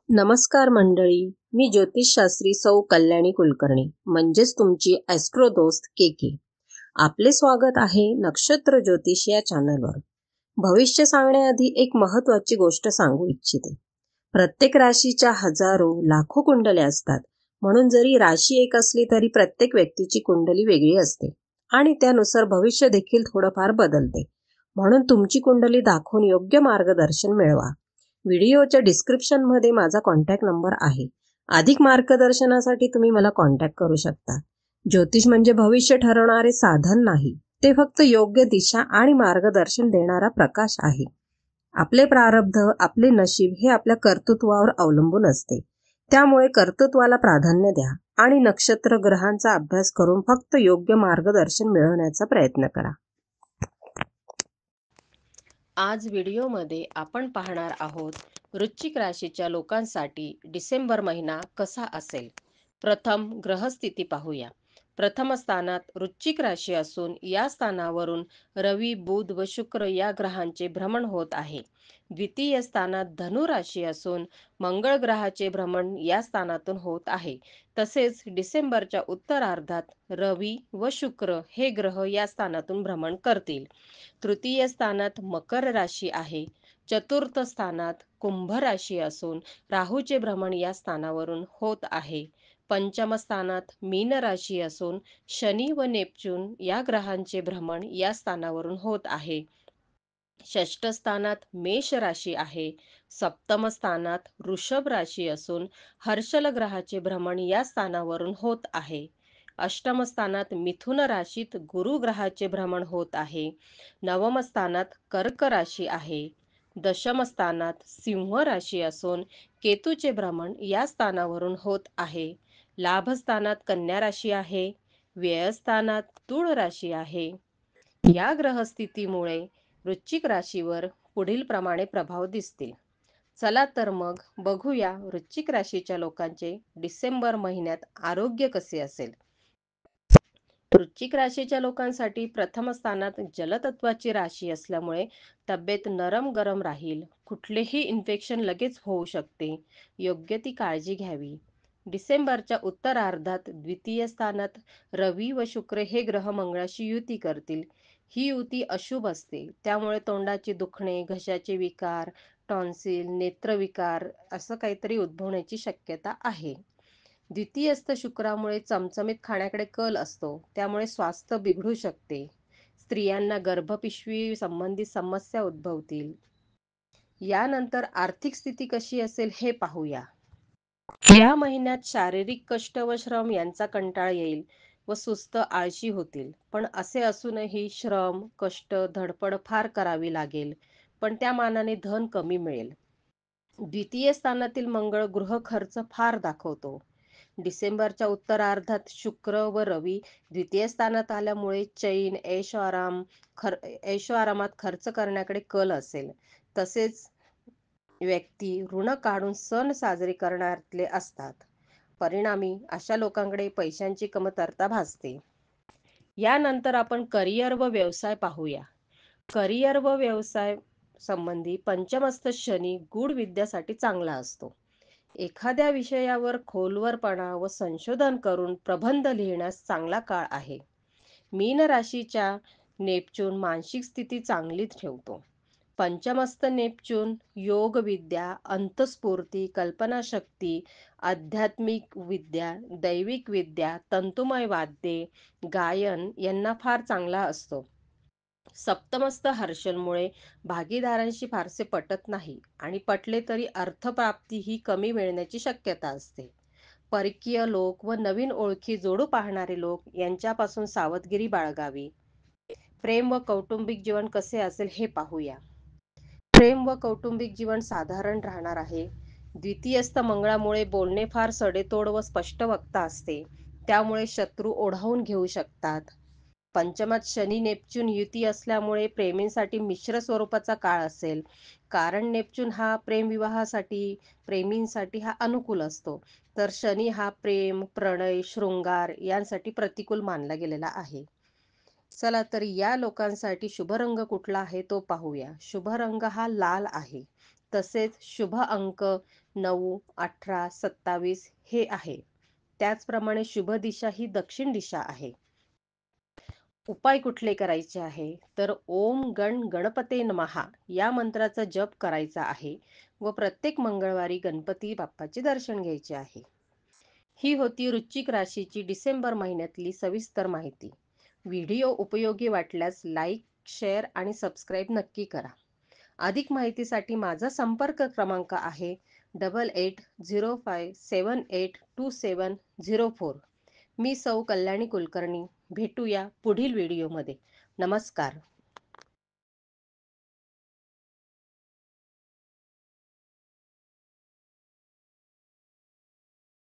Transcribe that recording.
नमस्कार मंडळी, मी ज्योतिषशास्त्री सौ कल्याणी कुलकर्णी म्हणजेच तुमची ॲस्ट्रो दोस्त के. आपले स्वागत आहे नक्षत्र ज्योतिष या चॅनलवर. भविष्य सांगण्याआधी एक महत्त्वाची गोष्ट सांगू इच्छिते. प्रत्येक राशीच्या हजारो लाखो कुंडल्या असतात. म्हणून जरी राशी एक असली तरी प्रत्येक व्यक्तीची कुंडली वेगळी असते आणि त्यानुसार भविष्य देखील थोडंफार बदलते. म्हणून तुमची कुंडली दाखवून योग्य मार्गदर्शन मिळवा. व्हिडिओच्या डिस्क्रिप्शनमध्ये माझा कॉन्टॅक्ट नंबर आहे. अधिक मार्गदर्शनासाठी तुम्ही मला कॉन्टॅक्ट करू शकता. ज्योतिष म्हणजे भविष्य ठरवणारे साधन नाही, ते फक्त योग्य दिशा आणि मार्गदर्शन देणारा प्रकाश आहे. आपले प्रारब्ध, आपले नशीब हे आपल्या कर्तृत्वावर अवलंबून असते. त्यामुळे कर्तृत्वाला प्राधान्य द्या आणि नक्षत्र ग्रहांचा अभ्यास करून फक्त योग्य मार्गदर्शन मिळवण्याचा प्रयत्न करा. आज व्हिडिओमध्ये आपण पाहणार आहोत वृश्चिक राशीच्या लोकांसाठी डिसेंबर महिना कसा असेल. प्रथम ग्रहस्थिती पाहूया. प्रथम स्थानात वृश्चिक राशी असून या स्थानावरून रवी, बुध व शुक्र या ग्रहांचे भ्रमण होत आहे. द्वितीय स्थानात धनु राशी असून मंगळ ग्रहाचे भ्रमण या स्थानातून होत आहे. तसेच डिसेंबरच्या उत्तरार्धात रवी व शुक्र हे ग्रह या स्थानातून भ्रमण करतील. तृतीय स्थानात मकर राशी आहे. चतुर्थ स्थानात कुंभ राशी असून राहूचे भ्रमण या स्थानावरून होत आहे. पंचम स्थानात मीन राशी असून शनी व नेपच्यून या ग्रहांचे भ्रमण या स्थानावरून होत आहे. षष्ठ स्थानात मेष राशी आहे. सप्तम स्थानात वृषभ राशी असून हर्षल ग्रहाचे भ्रमण या स्थानावरून होत आहे. अष्टम स्थानात मिथुन राशीत गुरु ग्रहाचे भ्रमण होत आहे. नवम स्थानात कर्क राशी आहे. दशम स्थानात सिंह राशी असून केतूचे भ्रमण या स्थानावरून होत आहे. लाभ स्थानात कन्या राशी आहे. व्ययस्थानात तुळ राशी आहे. या ग्रहस्थितीमुळे वृश्चिक राशीवर पुढील प्रमाणे प्रभाव दिसतील. चला तर मग बघूया वृश्चिक राशीच्या लोकांचे डिसेंबर महिन्यात आरोग्य कसे असेल. वृश्चिक राशीच्या लोकांसाठी प्रथम स्थानात जलतत्वाची राशी असल्यामुळे तब्येत नरम गरम राहील. कुठलेही इन्फेक्शन लगेच होऊ शकते. योग्य ती काळजी घ्यावी. डिसेंबरच्या उत्तरार्धात द्वितीय स्थानात रवी व शुक्र हे ग्रह मंगळाशी युती करतील. ही युती अशुभ असते. त्यामुळे तोंडाचे दुखणे, घशाचे विकार, टॉन्सिल, नेत्रविकार असं काहीतरी उद्भवण्याची शक्यता आहे. द्वितीयस्थ शुक्रामुळे चमचमीत खाण्याकडे कल असतो. त्यामुळे स्वास्थ्य बिघडू शकते. स्त्रियांना गर्भपिशवी संबंधित समस्या उद्भवतील. यानंतर आर्थिक स्थिती कशी असेल हे पाहूया. या महिन्यात शारीरिक कष्ट व श्रम यांचा कंटाळा येईल व सुस्त आळशी होतील. पण असे असूनही श्रम, कष्ट, धडपड फार करावी लागेल. पण त्या मानाने धन कमी मिळेल. द्वितीय स्थानातील मंगळ गृह खर्च फार दाखवतो. डिसेंबरच्या उत्तरार्धात शुक्र व रवी द्वितीय स्थानात आल्यामुळे चैन, ऐशोआरामात खर्च करण्याकडे कल असेल. तसेच व्यक्ती ऋण काढून सण साजरे करणारे असतात. परिणामी अशा लोकांकडे पैशांची कमतरता भासते. यानंतर आपण करिअर व व्यवसाय पाहूया. करिअर व व्यवसाय संबंधी पंचमस्थ शनी गूढ विद्यासाठी चांगला असतो. एखाद्या विषयावर खोलवरपणा व संशोधन करून प्रबंध लिहिण्यास चांगला काळ आहे. मीन राशीच्या नेपच्यून मानसिक स्थिती चांगली ठेवतो. पंचमस्थ नेपच्यून योग विद्या, अंतस्फूर्ती, कल्पनाशक्ती, आध्यात्मिक विद्या, दैविक विद्या, तंतुमय वाद्ये, गायन यांना फार चांगला असतो. सप्तमस्थ हर्षलमुळे भागीदारांशी फारसे पटत नाही आणि पटले तरी अर्थप्राप्ती ही कमी मिळण्याची शक्यता असते. परकीय लोक व नवीन ओळखी जोडू पाहणारे लोक यांच्यापासून सावधगिरी बाळगावी. प्रेम व कौटुंबिक जीवन कसे असेल हे पाहूया. प्रेम व कौटुंबिक जीवन साधारण राहणार आहे. द्वितीयस्थ मंगळामुळे बोलणे फार सडेतोड व स्पष्ट वक्ता असते. त्यामुळे शत्रू ओढावून घेऊ शकतात. पंचमात शनी नेपच्यून युती असल्यामुळे प्रेमींसाठी मिश्र स्वरूपाचा काळ असेल. कारण नेपच्यून हा प्रेमविवाहासाठी, प्रेमींसाठी हा अनुकूल असतो, तर शनी हा प्रेम, प्रणय, शृंगार यांसाठी प्रतिकूल मानला गेलेला आहे. चला तर या लोकांसाठी शुभ रंग कुठला आहे तो पाहूया. शुभ रंग हा लाल आहे. तसेच शुभ अंक 9, 18, 27 हे आहे. त्याचप्रमाणे शुभ दिशा ही दक्षिण दिशा आहे. उपाय कुठले करायचे आहे तर ओम गण गणपते नमहा या मंत्राचा जप करायचा आहे व प्रत्येक मंगळवारी गणपती बाप्पाचे दर्शन घ्यायचे आहे. ही होती वृश्चिक राशीची डिसेंबर महिन्यातली सविस्तर माहिती. व्हिडिओ उपयोगी वाटल्यास लाईक, शेअर आणि सबस्क्राईब नक्की करा. अधिक माहितीसाठी माझा संपर्क क्रमांक आहे 8805782704. मी सौ कल्याणी कुलकर्णी. भेटूया पुढील व्हिडिओमध्ये. नमस्कार.